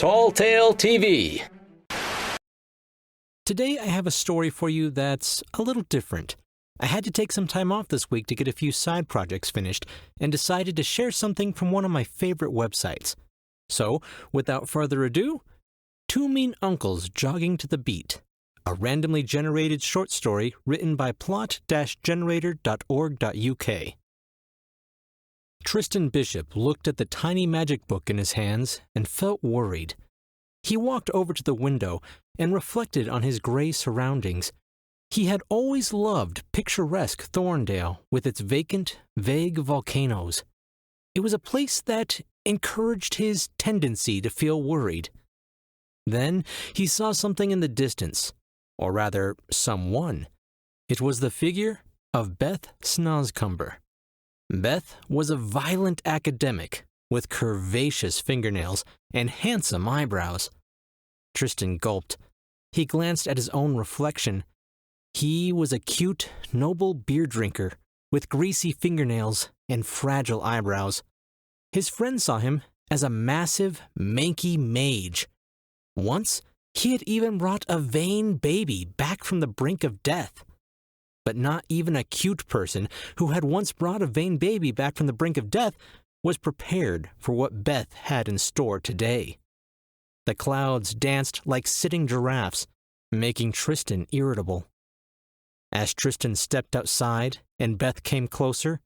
Tall Tale TV. Today I have a story for you that's a little different. I had to take some time off this week to get a few side projects finished and decided to share something from one of my favorite websites. So, without further ado, Two Mean Uncles Jogging to the Beat, a randomly generated short story written by plot-generator.org.uk. Tristan Bishop looked at the tiny magic book in his hands and felt worried. He walked over to the window and reflected on his gray surroundings. He had always loved picturesque Thorndale with its vacant, vague volcanoes. It was a place that encouraged his tendency to feel worried. Then he saw something in the distance, or rather, someone. It was the figure of Beth Snozcumber. Beth was a violent academic with curvaceous fingernails and handsome eyebrows. Tristan gulped. He glanced at his own reflection. He was a cute, noble beer drinker with greasy fingernails and fragile eyebrows. His friends saw him as a massive, manky mage. Once, he had even brought a vain baby back from the brink of death. But not even a cute person who had once brought a vain baby back from the brink of death was prepared for what Beth had in store today. The clouds danced like sitting giraffes, making Tristan irritable. As Tristan stepped outside and Beth came closer,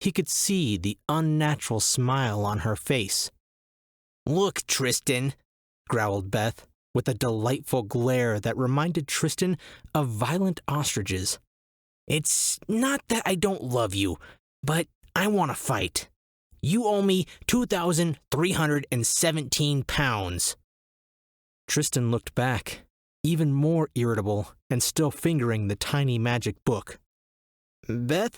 he could see the unnatural smile on her face. "Look, Tristan," growled Beth, with a delightful glare that reminded Tristan of violent ostriches. "It's not that I don't love you, but I want to fight. You owe me 2,317 pounds. Tristan looked back, even more irritable and still fingering the tiny magic book. "Beth,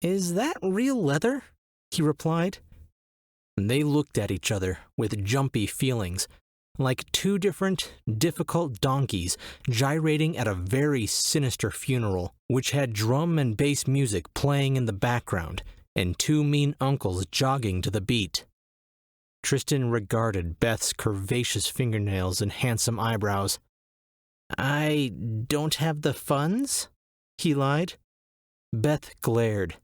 is that real leather?" he replied. They looked at each other with jumpy feelings, like two different, difficult donkeys gyrating at a very sinister funeral, which had drum and bass music playing in the background and two mean uncles jogging to the beat. Tristan regarded Beth's curvaceous fingernails and handsome eyebrows. "I don't have the funds?" he lied. Beth glared.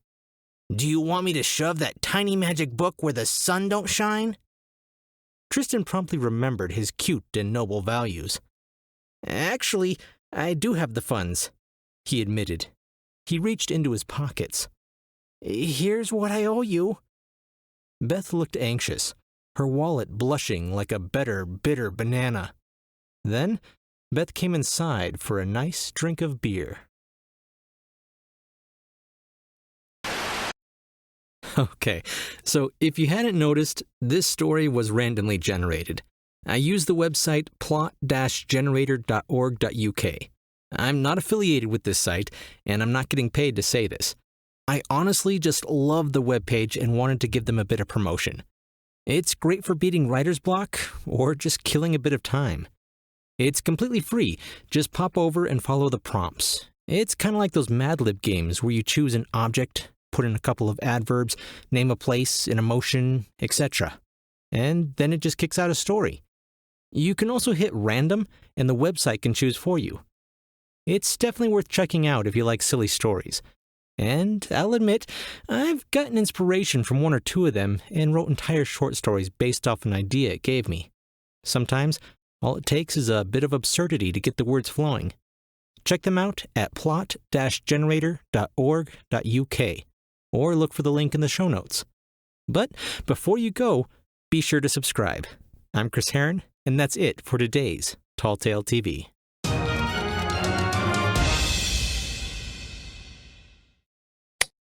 "Do you want me to shove that tiny magic book where the sun don't shine?" Tristan promptly remembered his cute and noble values. "Actually, I do have the funds," he admitted. He reached into his pockets. "Here's what I owe you." Beth looked anxious, her wallet blushing like a bitter banana. Then, Beth came inside for a nice drink of beer. Okay, so if you hadn't noticed, this story was randomly generated. I used the website plot-generator.org.uk. I'm not affiliated with this site, and I'm not getting paid to say this. I honestly just loved the webpage and wanted to give them a bit of promotion. It's great for beating writer's block or just killing a bit of time. It's completely free. Just pop over and follow the prompts. It's kind of like those Mad Lib games where you choose an object, put in a couple of adverbs, name a place, an emotion, etc. And then it just kicks out a story. You can also hit random, and the website can choose for you. It's definitely worth checking out if you like silly stories. And I'll admit, I've gotten inspiration from one or two of them and wrote entire short stories based off an idea it gave me. Sometimes, all it takes is a bit of absurdity to get the words flowing. Check them out at plot-generator.org.uk. or look for the link in the show notes. But before you go, be sure to subscribe. I'm Chris Herron, and that's it for today's Tall Tale TV.